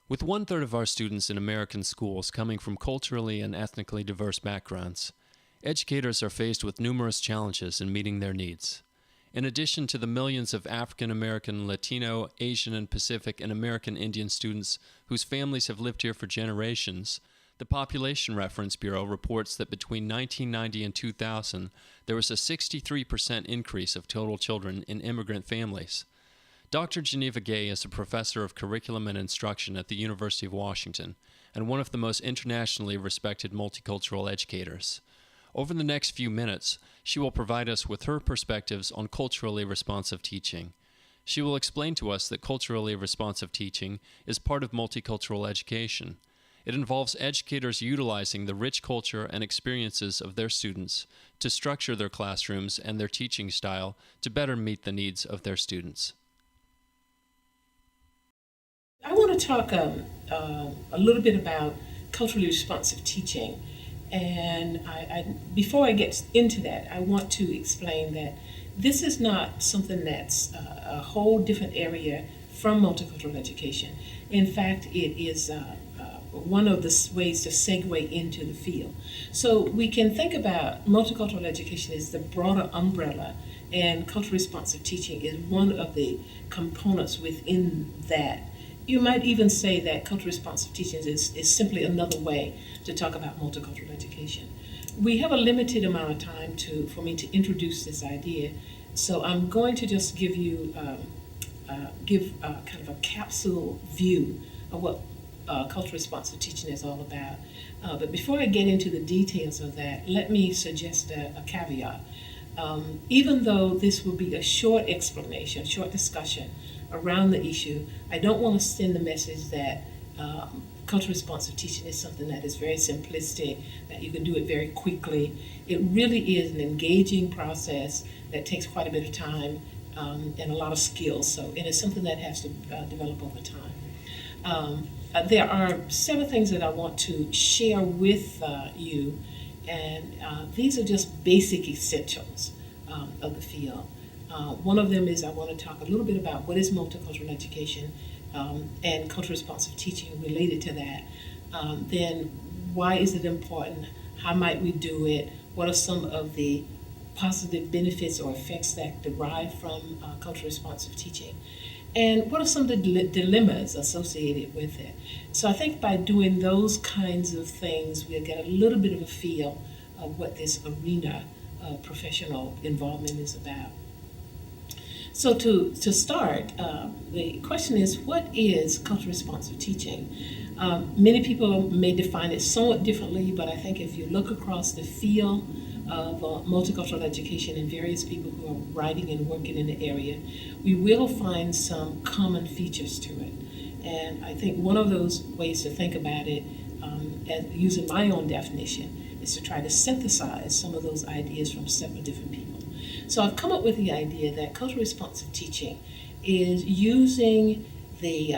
With one-third of our students in American schools coming from culturally and ethnically diverse backgrounds, educators are faced with numerous challenges in meeting their needs. In addition to the millions of African American, Latino, Asian, and Pacific and American Indian students whose families have lived here for generations, the Population Reference Bureau reports that between 1990 and 2000, there was a 63% increase of total children in immigrant families. Dr. Geneva Gay is a professor of curriculum and instruction at the University of Washington and one of the most internationally respected multicultural educators. Over the next few minutes, she will provide us with her perspectives on culturally responsive teaching. She will explain to us that culturally responsive teaching is part of multicultural education. It involves educators utilizing the rich culture and experiences of their students to structure their classrooms and their teaching style to better meet the needs of their students. I want to talk a little bit about culturally responsive teaching. And before I get into that, I want to explain that this is not something that's a whole different area from multicultural education. In fact, it is one of the ways to segue into the field. So we can think about multicultural education as the broader umbrella, and culturally responsive teaching is one of the components within that. You might even say that culturally responsive teaching is simply another way to talk about multicultural education. We have a limited amount of time for me to introduce this idea, so I'm going to just give you kind of a capsule view of what culturally responsive teaching is all about. But before I get into the details of that, let me suggest a caveat. Even though this will be a short explanation, short discussion around the issue, I don't want to send the message that culturally responsive teaching is something that is very simplistic, that you can do it very quickly. It really is an engaging process that takes quite a bit of time and a lot of skills. So it is something that has to develop over time. There are several things that I want to share with you, and these are just basic essentials of the field. One of them is I want to talk a little bit about what is multicultural education and culturally responsive teaching related to that. Then why is it important? How might we do it? What are some of the positive benefits or effects that derive from culturally responsive teaching? And what are some of the dilemmas associated with it? So I think by doing those kinds of things, we'll get a little bit of a feel of what this arena of professional involvement is about. So to start, the question is, what is culturally responsive teaching? Many people may define it somewhat differently, but I think if you look across the field of multicultural education and various people who are writing and working in the area, we will find some common features to it. And I think one of those ways to think about it, and using my own definition, is to try to synthesize some of those ideas from several different people. So I've come up with the idea that culturally responsive teaching is using the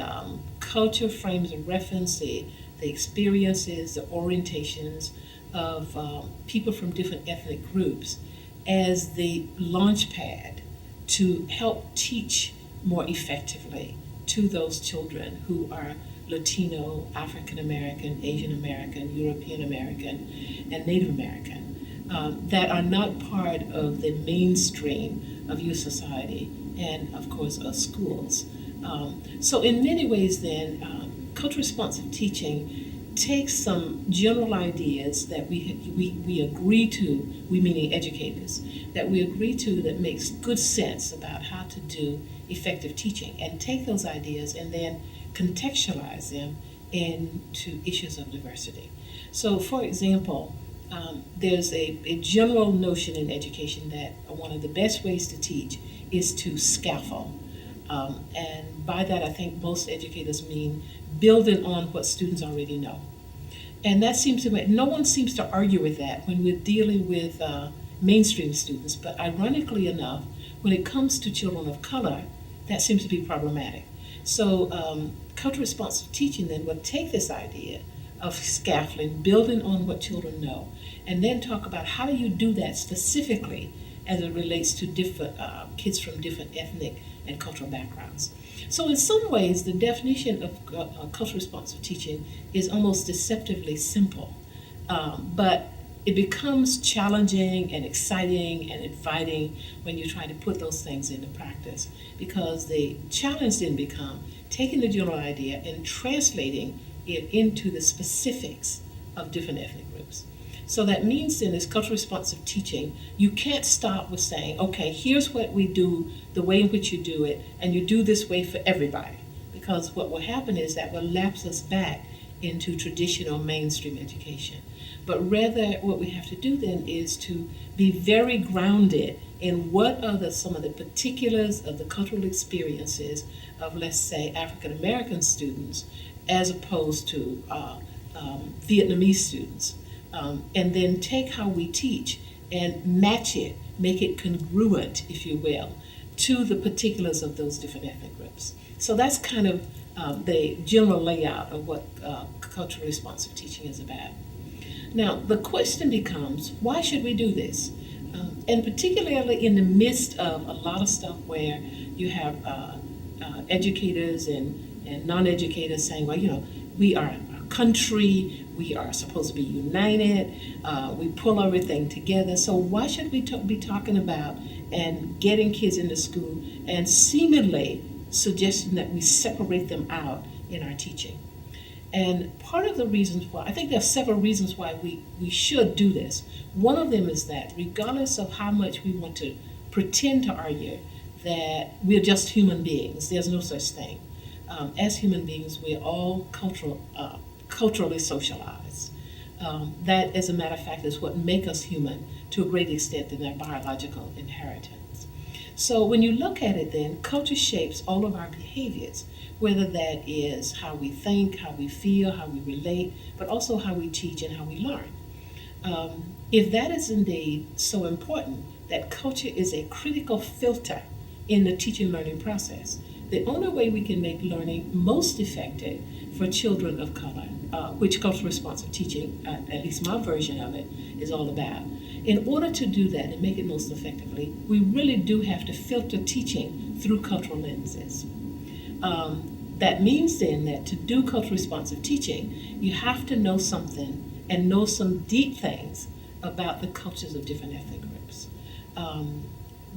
culture frames of reference, the experiences, the orientations of people from different ethnic groups as the launch pad to help teach more effectively to those children who are Latino, African American, Asian American, European American, and Native American. That are not part of the mainstream of youth society and, of course, of schools. So in many ways then, culturally responsive teaching takes some general ideas that we agree to, we meaning educators, that we agree to that makes good sense about how to do effective teaching, and take those ideas and then contextualize them into issues of diversity. So for example, there's a general notion in education that one of the best ways to teach is to scaffold. And by that, I think most educators mean building on what students already know. And that seems to me, no one seems to argue with that when we're dealing with mainstream students. But ironically enough, when it comes to children of color, that seems to be problematic. So culturally responsive teaching then would take this idea of scaffolding, building on what children know, and then talk about how do you do that specifically as it relates to different kids from different ethnic and cultural backgrounds. So in some ways, the definition of culturally responsive teaching is almost deceptively simple, but it becomes challenging and exciting and inviting when you try to put those things into practice, because the challenge then becomes taking the general idea and translating it into the specifics of different ethnic groups. So that means in this culturally responsive teaching, you can't stop with saying, okay, here's what we do, the way in which you do it, and you do this way for everybody. Because what will happen is that will lapse us back into traditional mainstream education. But rather, what we have to do then is to be very grounded in what are some of the particulars of the cultural experiences of, let's say, African American students, as opposed to Vietnamese students. And then take how we teach and match it, make it congruent, if you will, to the particulars of those different ethnic groups. So that's kind of the general layout of what culturally responsive teaching is about. Now, the question becomes, why should we do this? And particularly in the midst of a lot of stuff where you have educators and non-educators saying, well, we are a country, we are supposed to be united, we pull everything together. So why should we be talking about and getting kids into school and seemingly suggesting that we separate them out in our teaching? And part of the reasons why, I think there are several reasons why we should do this. One of them is that regardless of how much we want to pretend to argue that we're just human beings, there's no such thing. As human beings, we're all culturally socialized. That, as a matter of fact, is what makes us human to a great extent in their biological inheritance. So when you look at it then, culture shapes all of our behaviors, whether that is how we think, how we feel, how we relate, but also how we teach and how we learn. If that is indeed so important, that culture is a critical filter in the teaching learning process, the only way we can make learning most effective for children of color, which culturally responsive teaching, at least my version of it, is all about. In order to do that and make it most effectively, we really do have to filter teaching through cultural lenses. That means then that to do culturally responsive teaching, you have to know something and know some deep things about the cultures of different ethnic groups.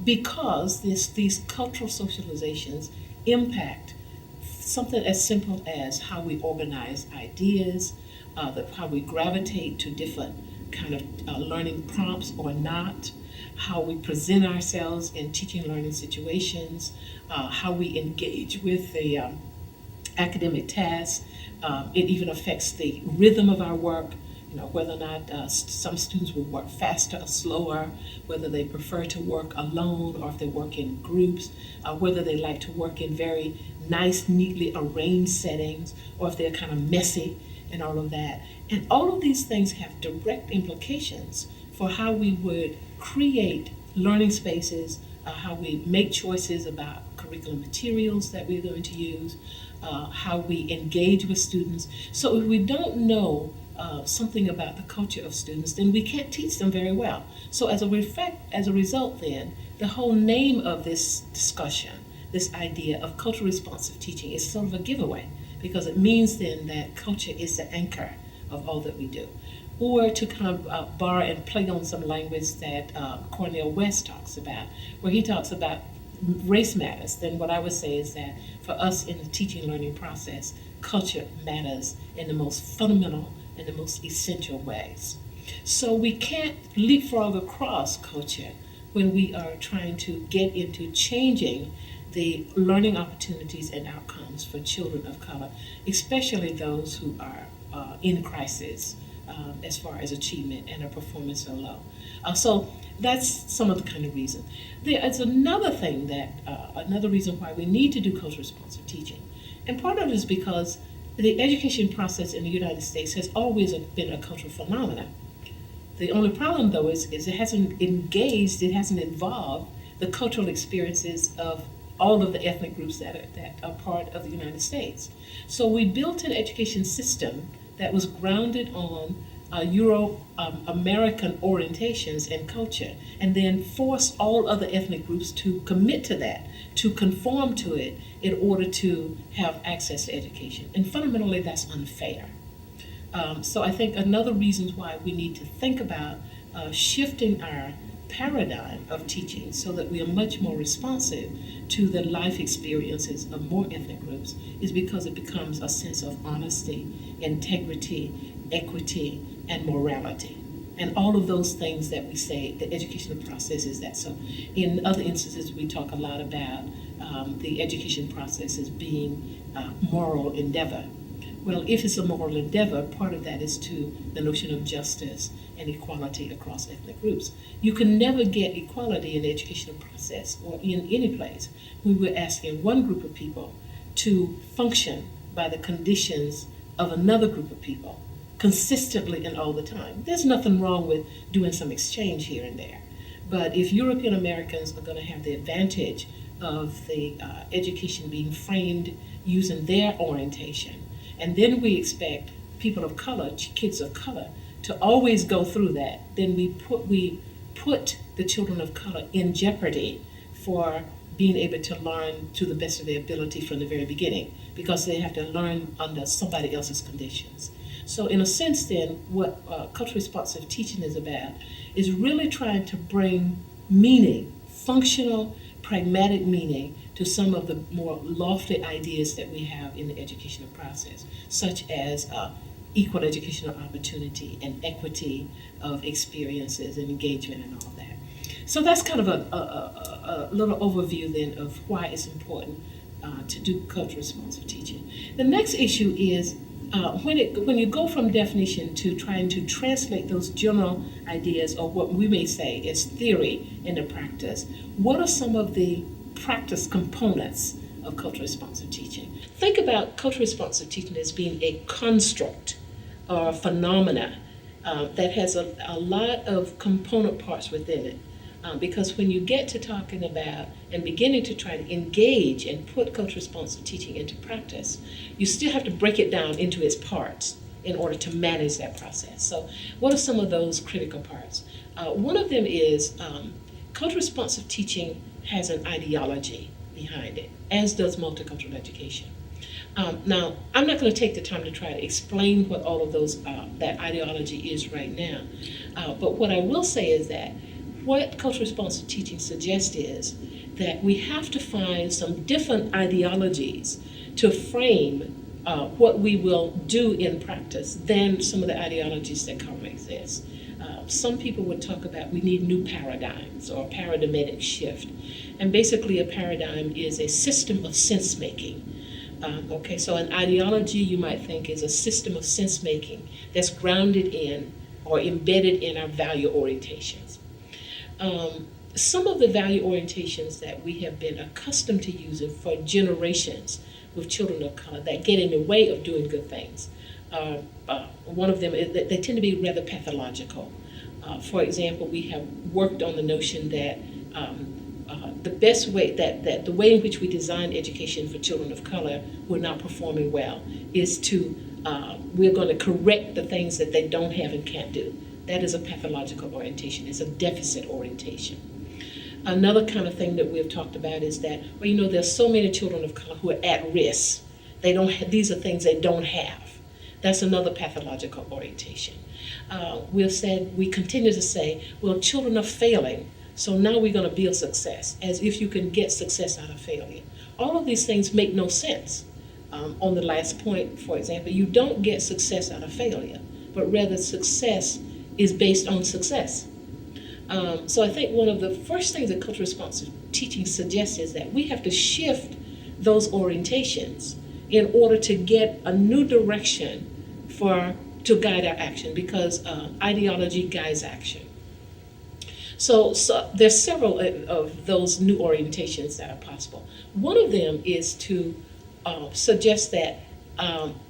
Because these cultural socializations impact something as simple as how we organize ideas, how we gravitate to different kind of learning prompts or not, how we present ourselves in teaching learning situations, how we engage with the academic tasks. It even affects the rhythm of our work, whether or not some students will work faster or slower, whether they prefer to work alone or if they work in groups, whether they like to work in very nice, neatly arranged settings, or if they're kind of messy and all of that. And all of these things have direct implications for how we would create learning spaces, how we make choices about curriculum materials that we're going to use, how we engage with students. So if we don't know something about the culture of students, then we can't teach them very well. So as a result then, the whole name of this discussion, this idea of culturally responsive teaching, is sort of a giveaway, because it means then that culture is the anchor of all that we do. Or to kind of borrow and play on some language that Cornel West talks about, where he talks about race matters, then what I would say is that for us in the teaching learning process, culture matters in the most fundamental and the most essential ways. So we can't leapfrog across culture when we are trying to get into changing the learning opportunities and outcomes for children of color, especially those who are in crisis as far as achievement and are performing so low. So that's some of the kind of reason. There is another thing another reason why we need to do culture responsive teaching. And part of it is because the education process in the United States has always been a cultural phenomenon. The only problem, though, is it hasn't involved the cultural experiences of all of the ethnic groups that are part of the United States. So we built an education system that was grounded on American orientations and culture, and then force all other ethnic groups to commit to that, to conform to it in order to have access to education. And fundamentally, that's unfair. So I think another reason why we need to think about shifting our paradigm of teaching so that we are much more responsive to the life experiences of more ethnic groups is because it becomes a sense of honesty, integrity, equity, and morality. And all of those things that we say, the educational process is that. So in other instances, we talk a lot about the education process as being moral endeavor. Well, if it's a moral endeavor, part of that is to the notion of justice and equality across ethnic groups. You can never get equality in the educational process or in any place when we're asking one group of people to function by the conditions of another group of people consistently and all the time. There's nothing wrong with doing some exchange here and there. But if European Americans are going to have the advantage of the education being framed using their orientation, and then we expect people of color, kids of color, to always go through that, then we put the children of color in jeopardy for being able to learn to the best of their ability from the very beginning, because they have to learn under somebody else's conditions. So in a sense then, what culturally responsive teaching is about is really trying to bring meaning, functional, pragmatic meaning to some of the more lofty ideas that we have in the educational process, such as equal educational opportunity and equity of experiences and engagement and all that. So that's kind of a little overview then of why it's important to do culturally responsive teaching. The next issue is when you go from definition to trying to translate those general ideas, or what we may say is theory, into practice, what are some of the practice components of culturally responsive teaching? Think about culturally responsive teaching as being a construct or a phenomena that has a lot of component parts within it. Because when you get to talking about and beginning to try to engage and put culturally responsive teaching into practice, you still have to break it down into its parts in order to manage that process. So what are some of those critical parts? One of them is culturally responsive teaching has an ideology behind it, as does multicultural education. Now, I'm not going to take the time to try to explain what all of those that ideology is right now, but what I will say is that what culturally responsive teaching suggests is that we have to find some different ideologies to frame what we will do in practice than some of the ideologies that currently exist. Some people would talk about we need new paradigms or a paradigmatic shift. And basically a paradigm is a system of sense making. So an ideology you might think is a system of sense making that's grounded in or embedded in our value orientations. Some of the value orientations that we have been accustomed to using for generations with children of color that get in the way of doing good things. One of them, they tend to be rather pathological. For example, we have worked on the notion that the best way, that the way in which we design education for children of color who are not performing well is to, we're going to correct the things that they don't have and can't do. That is a pathological orientation. It's a deficit orientation. Another kind of thing that we've talked about is that, there's so many children of color who are at risk. These are things they don't have. That's another pathological orientation. We continue to say, well, children are failing, so now we're going to build success, as if you can get success out of failure. All of these things make no sense. On the last point, for example, you don't get success out of failure, but rather success is based on success. So I think one of the first things that culturally responsive teaching suggests is that we have to shift those orientations in order to get a new direction to guide our action, because ideology guides action. So there's several of those new orientations that are possible. One of them is to suggest that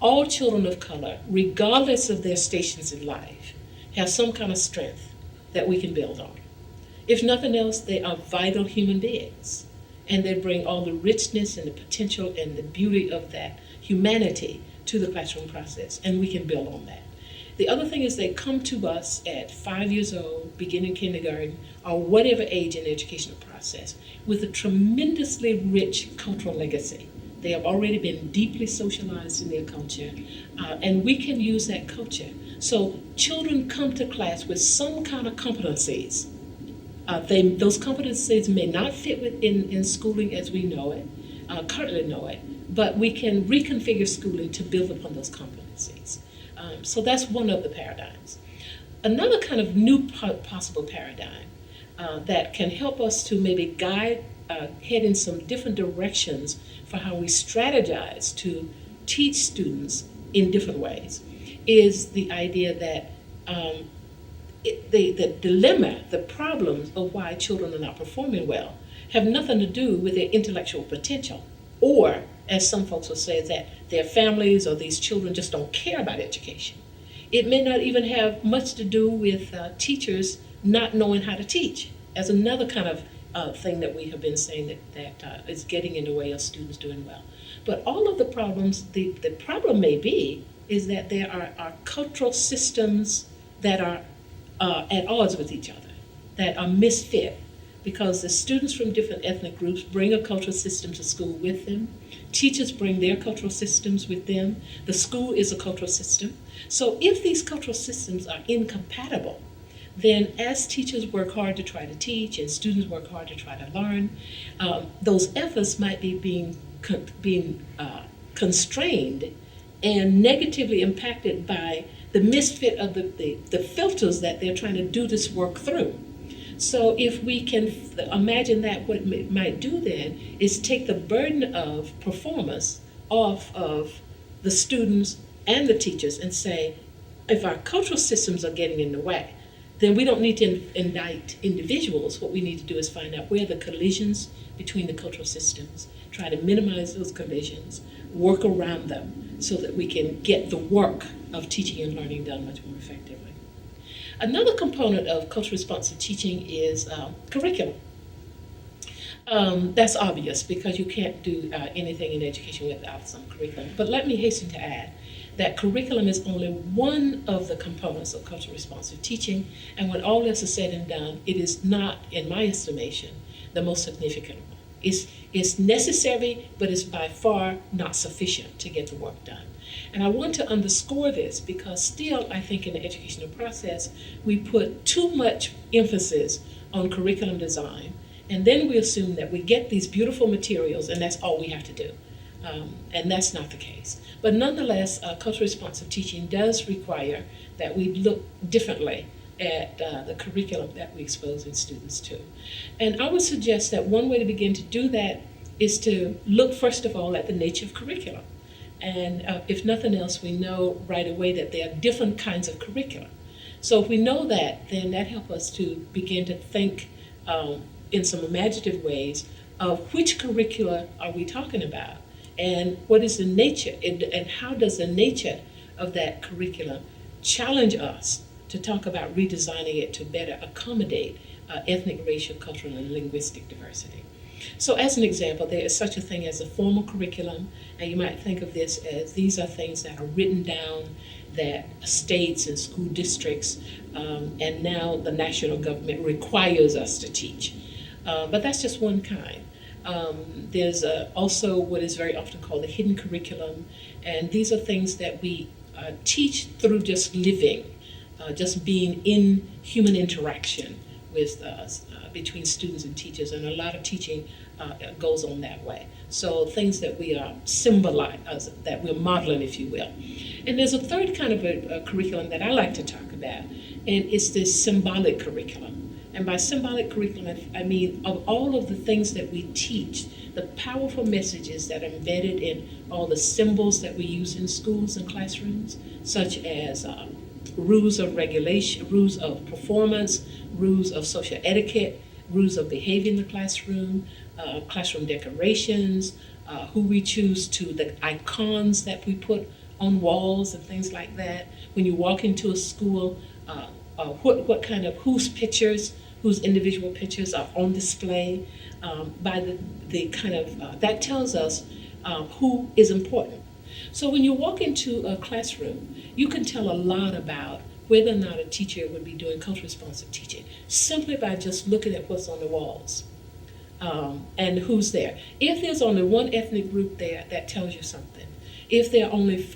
all children of color, regardless of their stations in life, have some kind of strength that we can build on. If nothing else, they are vital human beings, and they bring all the richness and the potential and the beauty of that humanity to the classroom process, and we can build on that. The other thing is they come to us at 5 years old, beginning kindergarten, or whatever age in the educational process, with a tremendously rich cultural legacy. They have already been deeply socialized in their culture, and we can use that culture. So children come to class with some kind of competencies. Those competencies may not fit in schooling as we know it, currently know it, but we can reconfigure schooling to build upon those competencies. So that's one of the paradigms. Another kind of new possible paradigm that can help us to maybe guide, head in some different directions for how we strategize to teach students in different ways is the idea that the dilemma, the problems of why children are not performing well have nothing to do with their intellectual potential, or, as some folks will say, that their families or these children just don't care about education. It may not even have much to do with teachers not knowing how to teach, as another kind of thing that we have been saying that is getting in the way of students doing well. But all of the problems, the problem may be is that there are cultural systems that are at odds with each other, that are misfit, because the students from different ethnic groups bring a cultural system to school with them. Teachers bring their cultural systems with them. The school is a cultural system. So if these cultural systems are incompatible, then as teachers work hard to try to teach and students work hard to try to learn, those efforts might be being constrained and negatively impacted by the misfit of the filters that they're trying to do this work through. So if we can imagine that, what it might do then is take the burden of performance off of the students and the teachers and say, if our cultural systems are getting in the way, then we don't need to indict individuals. What we need to do is find out where the collisions between the cultural systems, try to minimize those collisions, work around them so that we can get the work of teaching and learning done much more effectively. Another component of culturally responsive teaching is curriculum. That's obvious because you can't do anything in education without some curriculum. But let me hasten to add that curriculum is only one of the components of culturally responsive teaching, and when all this is said and done, it is not, in my estimation, the most significant one. It's necessary, but it's by far not sufficient to get the work done. And I want to underscore this because still, I think in the educational process, we put too much emphasis on curriculum design, and then we assume that we get these beautiful materials and that's all we have to do. And that's not the case. But nonetheless, culturally responsive teaching does require that we look differently at the curriculum that we expose students to. And I would suggest that one way to begin to do that is to look first of all at the nature of curriculum. And if nothing else, we know right away that there are different kinds of curriculum. So if we know that, then that helps us to begin to think in some imaginative ways of which curricula are we talking about, and what is the nature, and how does the nature of that curriculum challenge us to talk about redesigning it to better accommodate ethnic, racial, cultural, and linguistic diversity. So as an example, there is such a thing as a formal curriculum, and you might think of this as these are things that are written down that states and school districts and now the national government requires us to teach. But that's just one kind. There's also what is very often called a hidden curriculum, and these are things that we teach through just living, just being in human interaction with between students and teachers, and a lot of teaching goes on that way. So things that we are that we're modeling, if you will. And there's a third kind of a curriculum that I like to talk about, and it's this symbolic curriculum. And by symbolic curriculum, I mean of all of the things that we teach, the powerful messages that are embedded in all the symbols that we use in schools and classrooms, such as rules of regulation, rules of performance, rules of social etiquette, rules of behavior in the classroom, classroom decorations, who we choose to, the icons that we put on walls and things like that. When you walk into a school, what kind of, whose individual pictures are on display, by the kind of, that tells us who is important. So when you walk into a classroom, you can tell a lot about whether or not a teacher would be doing culturally responsive teaching simply by just looking at what's on the walls, and who's there. If there's only one ethnic group there, that tells you something. If there are only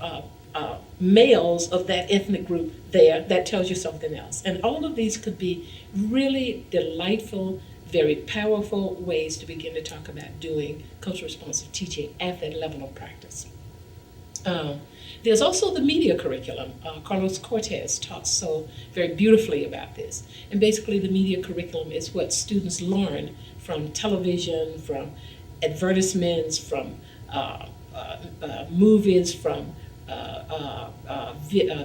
males of that ethnic group there, that tells you something else. And all of these could be really delightful, very powerful ways to begin to talk about doing cultural responsive teaching at that level of practice. There's also the media curriculum. Carlos Cortez talks so very beautifully about this. And basically the media curriculum is what students learn from television, from advertisements, from movies, from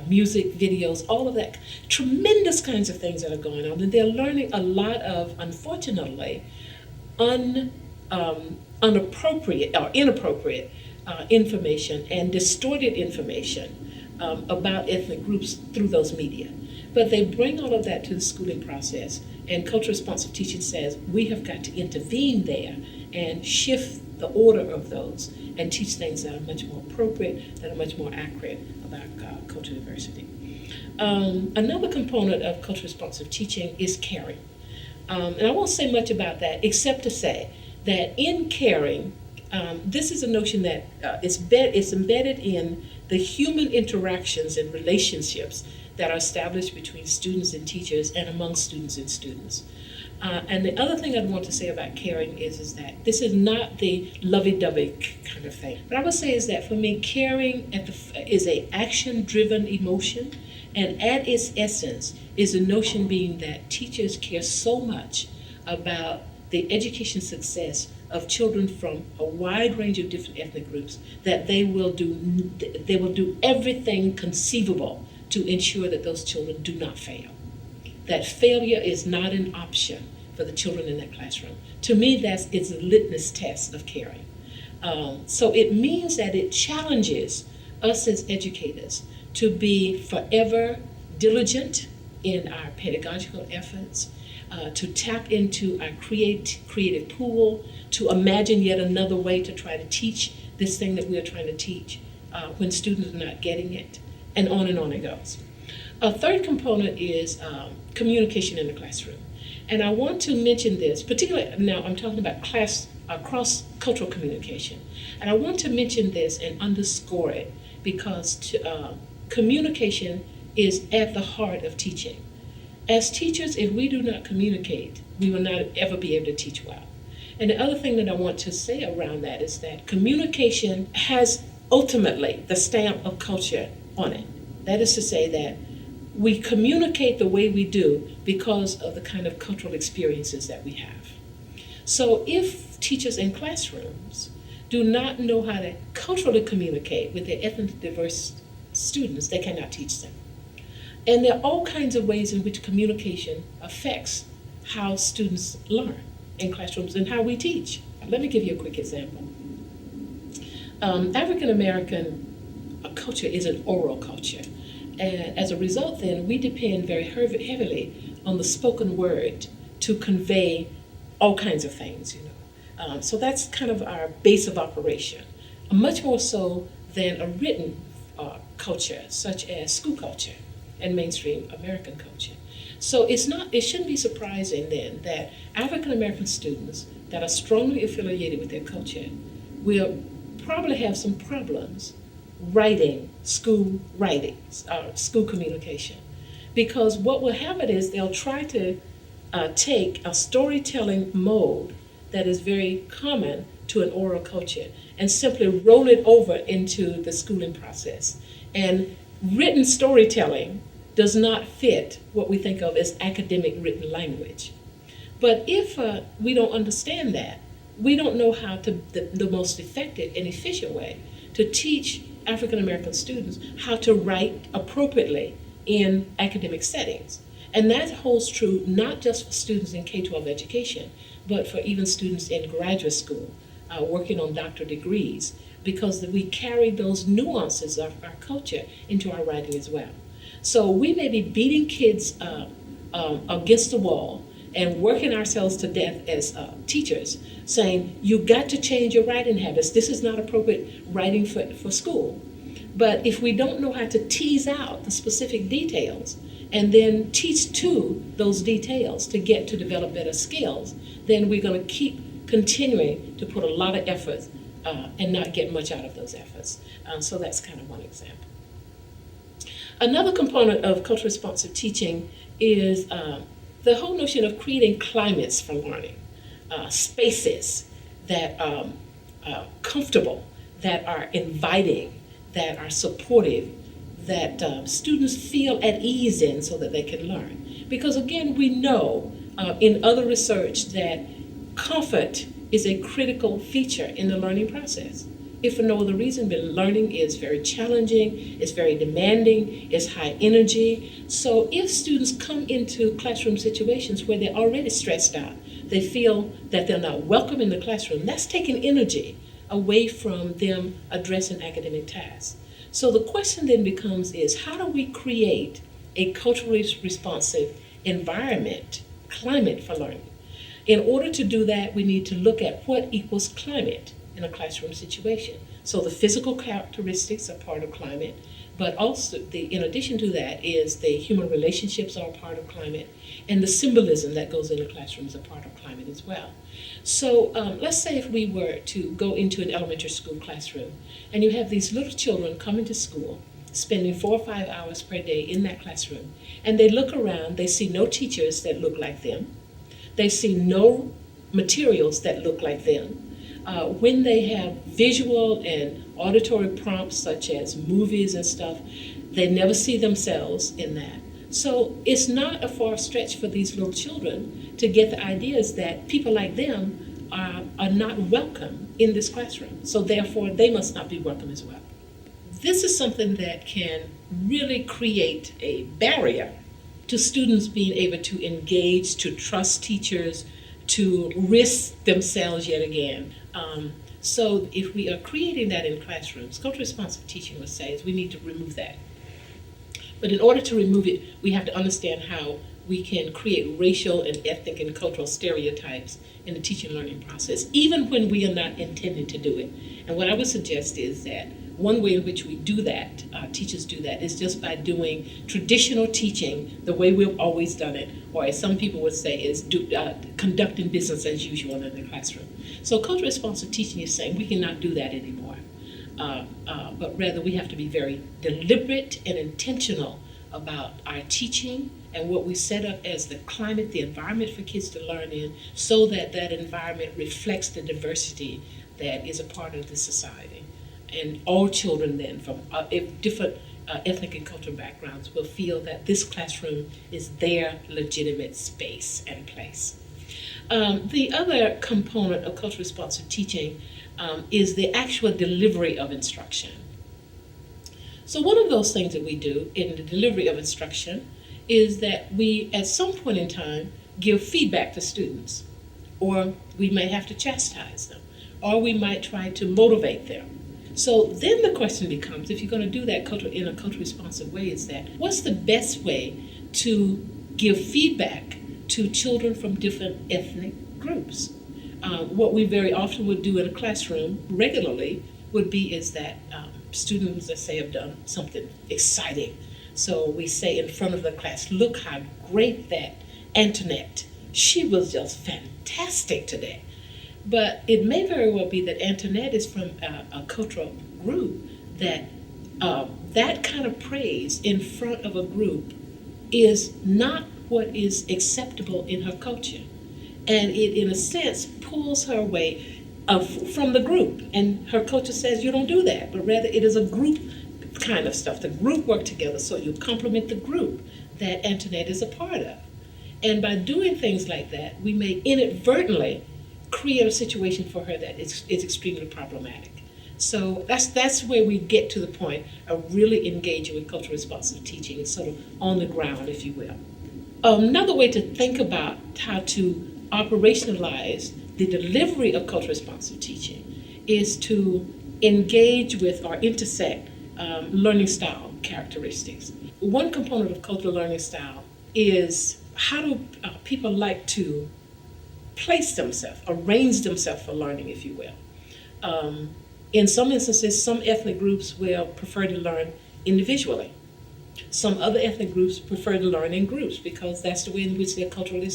music videos, all of that. Tremendous kinds of things that are going on. And they're learning a lot of, unfortunately, inappropriate information and distorted information about ethnic groups through those media. But they bring all of that to the schooling process, and cultural responsive teaching says we have got to intervene there and shift the order of those and teach things that are much more appropriate, that are much more accurate about cultural diversity. Another component of cultural responsive teaching is caring. And I won't say much about that except to say that in caring, this is a notion that is embedded in the human interactions and relationships that are established between students and teachers and among students and students. And the other thing I'd want to say about caring is that this is not the lovey-dovey kind of thing. What I would say is that for me, caring is an action-driven emotion, and at its essence is the notion being that teachers care so much about the education success of children from a wide range of different ethnic groups that they will do everything conceivable to ensure that those children do not fail. That failure is not an option for the children in that classroom. To me, it's a litmus test of caring. So it means that it challenges us as educators to be forever diligent in our pedagogical efforts, to tap into our creative pool, to imagine yet another way to try to teach this thing that we are trying to teach when students are not getting it, and on it goes. A third component is communication in the classroom. And I want to mention this, particularly now I'm talking about cross-cultural communication. And I want to mention this and underscore it because communication is at the heart of teaching. As teachers, if we do not communicate, we will not ever be able to teach well. And the other thing that I want to say around that is that communication has ultimately the stamp of culture on it. That is to say that we communicate the way we do because of the kind of cultural experiences that we have. So if teachers in classrooms do not know how to culturally communicate with their ethnically diverse students, they cannot teach them. And there are all kinds of ways in which communication affects how students learn in classrooms and how we teach. Let me give you a quick example. African American culture is an oral culture. And as a result, then, we depend very heavily on the spoken word to convey all kinds of things, So that's kind of our base of operation, much more so than a written culture, such as school culture and mainstream American culture. So it shouldn't be surprising then that African American students that are strongly affiliated with their culture will probably have some problems writing school communication. Because what will happen is they'll try to take a storytelling mode that is very common to an oral culture and simply roll it over into the schooling process. And written storytelling does not fit what we think of as academic written language. But if we don't understand that, we don't know how to the most effective and efficient way to teach African American students how to write appropriately in academic settings. And that holds true not just for students in K-12 education, but for even students in graduate school working on doctorate degrees, because we carry those nuances of our culture into our writing as well. So we may be beating kids against the wall and working ourselves to death as teachers, saying, you got to change your writing habits. This is not appropriate writing for school. But if we don't know how to tease out the specific details and then teach to those details to get to develop better skills, then we're going to keep continuing to put a lot of effort and not get much out of those efforts. So that's kind of one example. Another component of culturally responsive teaching is the whole notion of creating climates for learning, spaces that are comfortable, that are inviting, that are supportive, that students feel at ease in so that they can learn. Because again, we know in other research that comfort is a critical feature in the learning process. If for no other reason, but learning is very challenging, it's very demanding, it's high energy. So if students come into classroom situations where they're already stressed out, they feel that they're not welcome in the classroom, that's taking energy away from them addressing academic tasks. So the question then becomes is, how do we create a culturally responsive environment, climate for learning? In order to do that, we need to look at what equals climate in a classroom situation. So the physical characteristics are part of climate, but also in addition to that is the human relationships are a part of climate, and the symbolism that goes in the classroom is a part of climate as well. So let's say if we were to go into an elementary school classroom, and you have these little children coming to school, spending 4 or 5 hours per day in that classroom, and they look around, they see no teachers that look like them, they see no materials that look like them. When they have visual and auditory prompts such as movies and stuff, they never see themselves in that. So it's not a far stretch for these little children to get the ideas that people like them are not welcome in this classroom. So therefore, they must not be welcome as well. This is something that can really create a barrier to students being able to engage, to trust teachers, to risk themselves yet again. So if we are creating that in classrooms, culturally responsive teaching would say is we need to remove that. But in order to remove it, we have to understand how we can create racial and ethnic and cultural stereotypes in the teaching learning process, even when we are not intending to do it. And what I would suggest is that one way in which we do that, teachers do that, is just by doing traditional teaching the way we've always done it, or as some people would say, is conducting business as usual in the classroom. So culturally responsive teaching is saying we cannot do that anymore, but rather we have to be very deliberate and intentional about our teaching and what we set up as the climate, the environment for kids to learn in, so that that environment reflects the diversity that is a part of the society. And all children then from different ethnic and cultural backgrounds will feel that this classroom is their legitimate space and place. The other component of culturally responsive teaching is the actual delivery of instruction. So one of those things that we do in the delivery of instruction is that we, at some point in time, give feedback to students, or we may have to chastise them, or we might try to motivate them. So then the question becomes, if you're going to do that in a culturally responsive way, is that what's the best way to give feedback to children from different ethnic groups? What we very often would do in a classroom regularly would be is that students, let's say, have done something exciting. So we say in front of the class, look how great that Antoinette, she was just fantastic today. But it may very well be that Antoinette is from a cultural group that that kind of praise in front of a group is not what is acceptable in her culture. And it, in a sense, pulls her away from the group. And her culture says you don't do that, but rather it is a group kind of stuff. The group work together, so you complement the group that Antoinette is a part of. And by doing things like that, we may inadvertently create a situation for her that is extremely problematic. So that's where we get to the point of really engaging with culturally responsive teaching. It's sort of on the ground, if you will. Another way to think about how to operationalize the delivery of culturally responsive teaching is to engage with or intersect learning style characteristics. One component of cultural learning style is how do people like to place themselves, arrange themselves for learning, if you will. In some instances, some ethnic groups will prefer to learn individually. Some other ethnic groups prefer to learn in groups because that's the way in which their culturally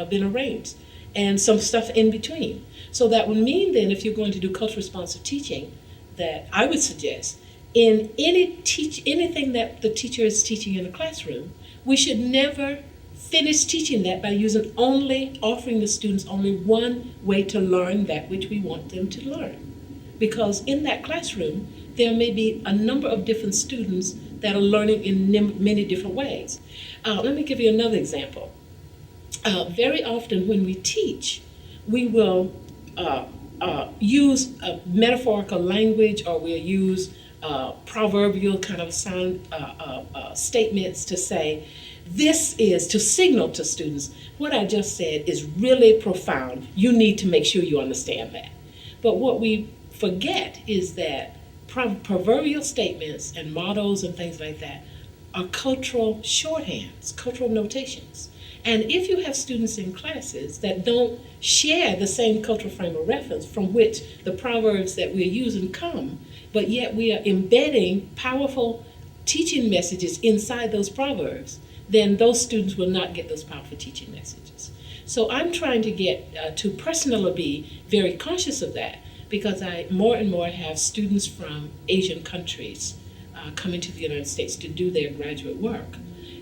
been arranged. And some stuff in between. So that would mean then, if you're going to do culture responsive teaching, that I would suggest in anything that the teacher is teaching in a classroom, we should never finish teaching that by offering the students only one way to learn that which we want them to learn. Because in that classroom, there may be a number of different students that are learning in many different ways. Let me give you another example. Very often when we teach, we will use metaphorical language, or we'll use proverbial kind of statements to say, this is to signal to students, what I just said is really profound. You need to make sure you understand that. But what we forget is that proverbial statements and mottos and things like that are cultural shorthands, cultural notations. And if you have students in classes that don't share the same cultural frame of reference from which the proverbs that we're using come, but yet we are embedding powerful teaching messages inside those proverbs, then those students will not get those powerful teaching messages. So I'm trying to get to personally be very conscious of that, because I more and more have students from Asian countries coming to the United States to do their graduate work.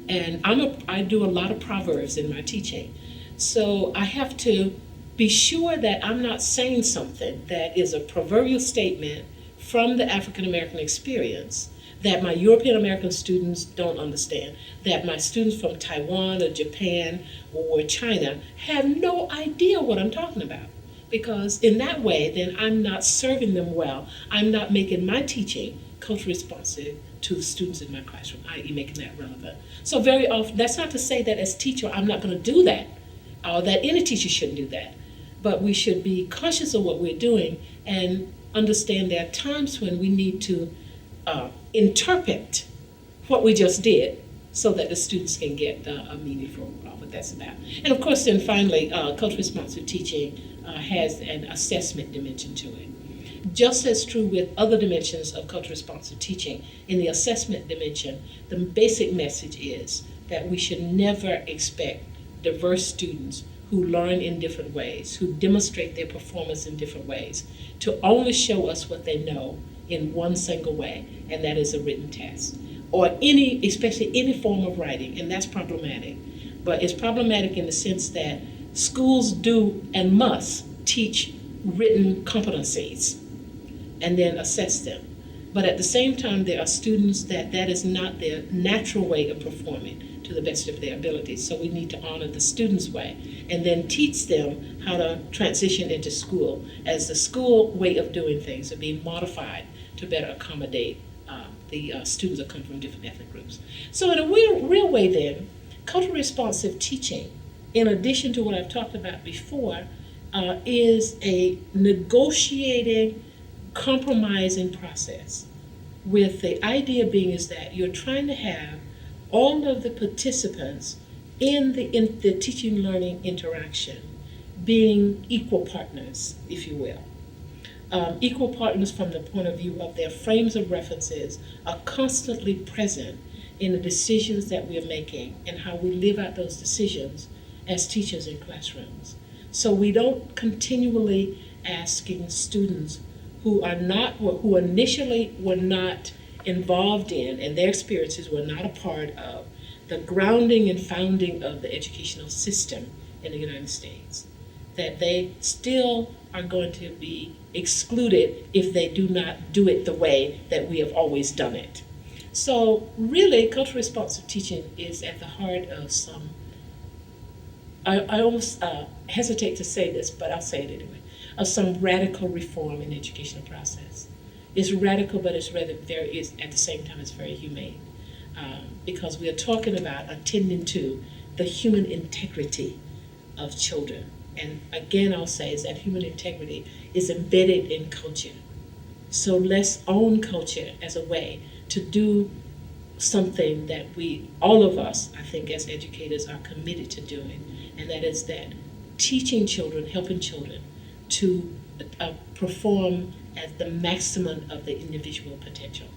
And I do a lot of proverbs in my teaching. So I have to be sure that I'm not saying something that is a proverbial statement from the African American experience that my European American students don't understand, that my students from Taiwan or Japan or China have no idea what I'm talking about. Because in that way, then I'm not serving them well. I'm not making my teaching culture responsive to the students in my classroom, i.e. making that relevant. So very often, that's not to say that as teacher, I'm not gonna do that, or that any teacher shouldn't do that. But we should be conscious of what we're doing and understand there are times when we need to interpret what we just did so that the students can get a meaningful what that's about. And of course, then finally, culture responsive teaching has an assessment dimension to it. Just as true with other dimensions of culture responsive teaching, in the assessment dimension, the basic message is that we should never expect diverse students who learn in different ways, who demonstrate their performance in different ways, to only show us what they know in one single way, and that is a written test, or especially any form of writing, and that's problematic. But it's problematic in the sense that schools do and must teach written competencies and then assess them. But at the same time, there are students that is not their natural way of performing to the best of their abilities. So we need to honor the student's way and then teach them how to transition into school as the school way of doing things are being modified to better accommodate the students that come from different ethnic groups. So in a real way then, cultural responsive teaching, in addition to what I've talked about before, is a negotiating, compromising process, with the idea being is that you're trying to have all of the participants in the teaching learning interaction being equal partners, if you will. Equal partners from the point of view of their frames of references are constantly present in the decisions that we're making and how we live out those decisions as teachers in classrooms. So we don't continually asking students who initially were not involved in, and their experiences were not a part of, the grounding and founding of the educational system in the United States, that they still are going to be excluded if they do not do it the way that we have always done it. So really, cultural responsive teaching is at the heart of some, I almost hesitate to say this, but I'll say it anyway, of some radical reform in the educational process. It's radical, but it's at the same time, it's very humane. Because we are talking about attending to the human integrity of children. And again, I'll say is that human integrity is embedded in culture. So let's own culture as a way to do something that all of us, I think, as educators are committed to doing, and that is that teaching children, helping children to perform at the maximum of the individual potential.